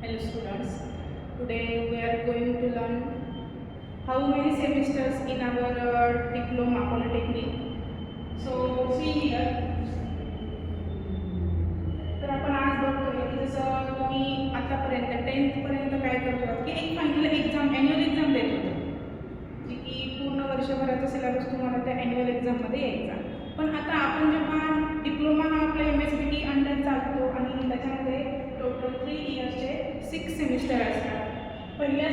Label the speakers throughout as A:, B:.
A: Hello students, today we are going to learn how many semesters in our diploma polytechnic. So see here, तर आपण आज बघतोय की जसं तुम्ही आतापर्यंत 10th पर्यंत काय करतो की एक फायनल एक्झाम ॲन्युअल एक्झाम देत होतो, जी की पूर्ण वर्षभराचा सिलेबस तुम्हाला त्या ॲन्युअल एक्झाममध्ये यायचा. पण आता आपण जेव्हा डिप्लोमा हा आपला MSBT अंडर चालतो आणि त्याच्यामध्ये टोटल 3 इयर्सचे 6 सेमिस्टर असतात. पहिल्या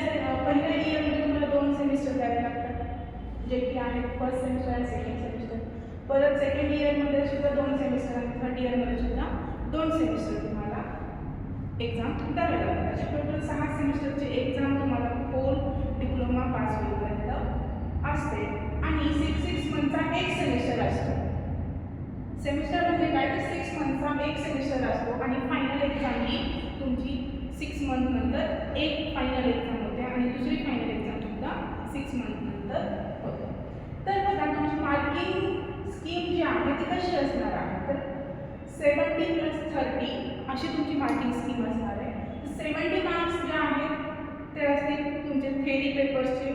A: इयरमध्ये तुम्हाला 2 सेमिस्टर द्यावे लागतात, जे की आहेत फर्स्ट सेमिस्टर आणि सेकंड सेमिस्टर. परत सेकंड इयरमध्ये सुद्धा 2 सेमिस्टर आणि थर्ड इयरमध्ये सुद्धा 2 सेमिस्टर तुम्हाला एक्झाम द्यावे लागतात. असे टोटल 6 सेमिस्टरचे एक्झाम तुम्हाला होल डिप्लोमा पास होईपर्यंत असते आणि 6 मंथचा एक सेमिस्टर असतो. सेमिस्टर म्हणजे काय तर 6 मंथचा एक सेमिस्टर असतो आणि फायनल एक्झाम ही तुमची 6 मंथ नंतर एक फायनल एक्झाम होते आणि दुसरी फायनल एक्झाम सुद्धा 6 मंथ नंतर होते. तर बघा तुमची मार्किंग स्कीम जी आहे ती कशी असणार आहे, तर 70+30 अशी तुमची मार्किंग स्कीम असणार आहे. 70 मार्क्स जे आहेत ते असतील तुमचे थेअरी पेपर्सचे,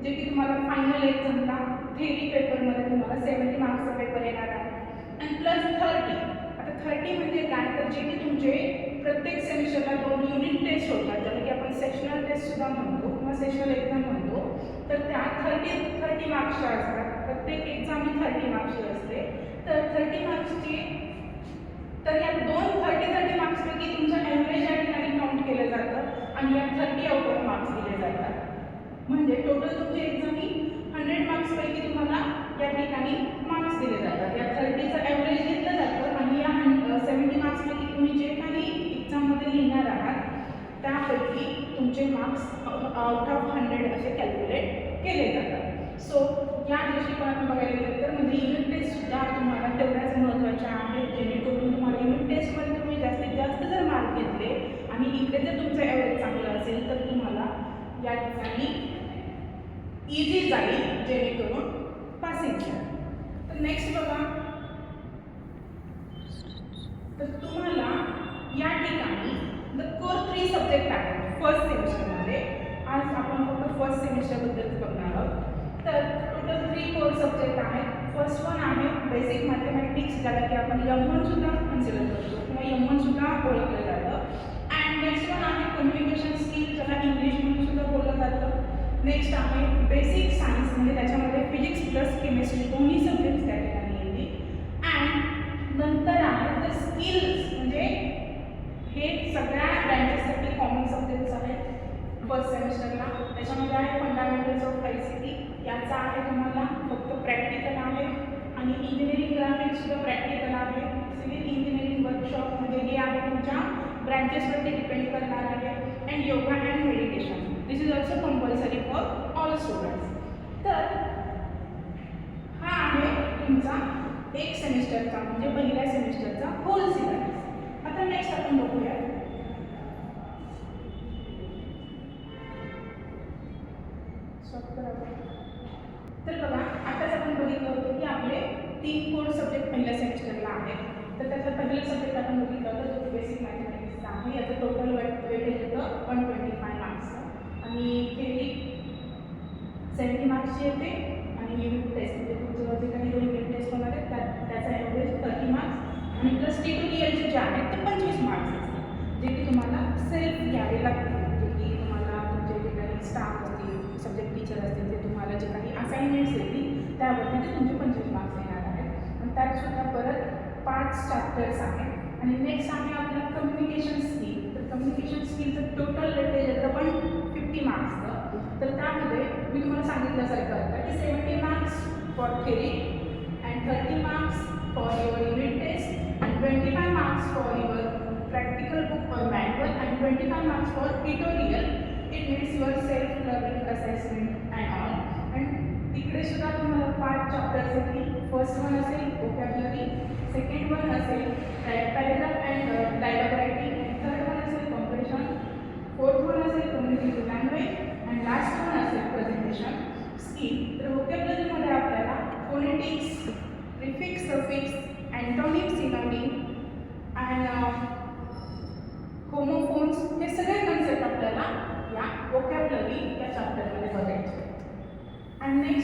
A: जे की तुम्हाला फायनल एक्झामला थेअरी पेपरमध्ये तुम्हाला 70 मार्क्सचा पेपर येणार आहे. आणि प्लस 30, आता 30 म्हणजे काय, तर जे की तुमचे प्रत्येक सेमिस्टरला 2 युनिट टेस्ट होतात, ज्याला की आपण सेशनल टेस्टसुद्धा म्हणतो किंवा सेशनल एक्झाम म्हणतो. तर त्या 30 मार्क्सच्या असतात. प्रत्येक एक्झाम ही 30 मार्क्सची असते. तर 30 मार्क्सची, तर या 30 मार्क्सपैकी तुमचं ॲव्हरेज या ठिकाणी काउंट केलं जातं आणि या 30 आउट ऑफ मार्क्स दिले जातात. म्हणजे टोटल तुमची एक्झाम ही 100 मार्क्सपैकी तुम्हाला या ठिकाणी मार्क्स दिले जातात. या 30चं ॲव्हरेज घेतलं जातं आणि या 70 मार्क्सपैकी तुम्ही जे काही एक्झाममध्ये लिहिणार आहात त्यापैकी तुमचे मार्क्स आउट ऑफ 100 असे कॅल्क्युलेट केले जातात. सो या दृष्टिकोनातून बघायला गेलं तर म्हणजे युनिट टेस्टसुद्धा तुम्हाला तेवढ्याच महत्त्वाच्या आहेत, जेणेकरून तुम्हाला युनिट टेस्टमध्ये तुम्ही जास्तीत जास्त जर मार्क घेतले आणि इकडे जर तुमचं ॲव्हरेज चांगलं असेल तर तुम्हाला या ठिकाणी इझी जाईल, जेणेकरून पासिंग झालं. तर नेक्स्ट बघा, तर तुम्हाला या ठिकाणी द कोर 3 सब्जेक्ट आहेत फर्स्ट सेमिस्टरमध्ये. आज आपण फक्त फर्स्ट सेमिस्टरबद्दल बघणार आहोत. तर टोटल 3 कोर सब्जेक्ट आहेत. फर्स्ट वन आहे बेसिक मॅथमॅटिक्स, ज्याला की आपण M1 सुद्धा कन्सिडर करतो किंवा M1 सुद्धा ओळखलं जातं. अँड नेक्स्ट वन आहे कम्युनिकेशन स्किल, ज्याला इंग्लिश म्हणून सुद्धा बोललं जातं. नेक्स्ट आहे बेसिक सायन्स, म्हणजे त्याच्यामध्ये फिजिक्स प्लस केमिस्ट्री दोन्ही सब्जेक्ट्स त्या ठिकाणी येतील. अँड नंतर आहे द स्किल्स, म्हणजे हे सगळ्या ब्रँचेससाठी कॉमन सब्जेक्ट्स आहेत फर्स्ट सेमिस्टरला. त्याच्यामध्ये आहे फंडामेंटल्स ऑफ ICT, याचा आहे तुम्हाला फक्त प्रॅक्टिकल आहे. आणि इंजिनिअरिंग ग्राफिक्ससुद्धा प्रॅक्टिकल आहे. सिव्हिल इंजिनिअरिंग वर्कशॉप, म्हणजे हे आहे तुमच्या ब्रँचेसवरती डिपेंड करणार आहे. And yoga and meditation, this is also compulsory for all students. तर हा आहे तुमचा एक सेमिस्टरचा म्हणजे पहिल्या सेमिस्टरचा होल सिलेबस. आता नेक्स्ट आपण बघूया तर बघा, आताच आपण बघितलं होतं की आपले 3 कोर सब्जेक्ट पहिल्या सेमिस्टरला आहेत. तर त्यातलं पहिलं सब्जेक्ट आपण बघितलं होतं जो बेसिक मॅथमॅटिक्सचा आहे. याचं टोटल वेटेज येतं 125 मार्क्सचं आणि थेरी 70 मार्क्सची येते आणि युनिट टेस्ट म्हणजे तुमचं जे काही 2 युनिट टेस्ट होणार आहेत त्याचा ॲव्हरेज 30 मार्क्स आणि प्लस ट्युटोरियलचे जे आहेत ते 25 मार्क्स असतात, जे की तुम्हाला सेल्फ घ्यावे लागतील. जे की तुम्हाला तुमचे जे काही स्टाफ असतील, सब्जेक्ट टीचर असतील, ते तुम्हाला जे काही असाइनमेंट्स येतील त्यावरती ते तुमचे 25 मार्क्स येणार आहेत. आणि त्यातसुद्धा परत 5 चॅप्टर्स आहेत. आणि नेक्स्ट आहे आपला कम्युनिकेशन स्किल. तर कम्युनिकेशन स्किलचं टोटल वेटेज येतं 150 मार्क्सचं. तर त्यामध्ये मी तुम्हाला सांगितल्यासारखं होतं की 70 marks for theory and 30 marks for your unit test and 25 marks for your practical book और manual and 25 marks for tutorial. It means your self learning assessment and all. And तिकडे सुद्धा तुम्हाला 5 चॅप्टर्स येतील. फर्स्ट वन असेल vocabulary, second one असेल paragraph and dialogue writing, third one असेल comprehension, fourth one असेल communicative language and last one असेल presentation skill. तर वोकॅब्युलरीमध्ये आपल्याला phonetics, prefix, suffix, antonym, synonym and homophones हे सगळे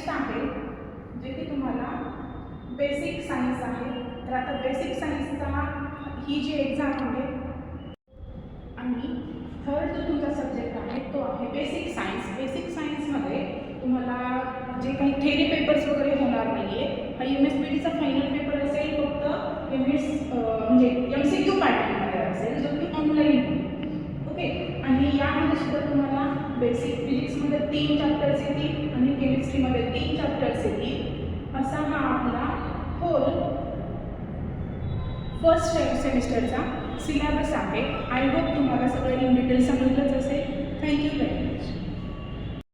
A: नेक्स्ट आहे जे की तुम्हाला बेसिक सायन्स आहे. तर आता बेसिक सायन्सचा ही जी एक्झाम आहे आणि थर्ड जो तुमचा सब्जेक्ट आहे तो आहे बेसिक सायन्स. बेसिक सायन्समध्ये तुम्हाला जे काही थेरी पेपर्स वगैरे होणार नाही आहे. हा MSBTचा फायनल पेपर असेल फक्त म्हणजे MCQ पॅटर्नमध्ये असेल जो की ऑनलाईन होईल. ओके. आणि यामध्ये सुद्धा तुम्हाला बेसिक फिजिक्समध्ये 3 चॅप्टर्स येतील आणि केमिस्ट्रीमध्ये 3 चॅप्टर्स येतील. असा हा आपला होल फर्स्ट सेमिस्टरचा सिलेबस आहे. आय होप तुम्हाला सगळं इन डिटेल समजलंच असेल. Thank you very much.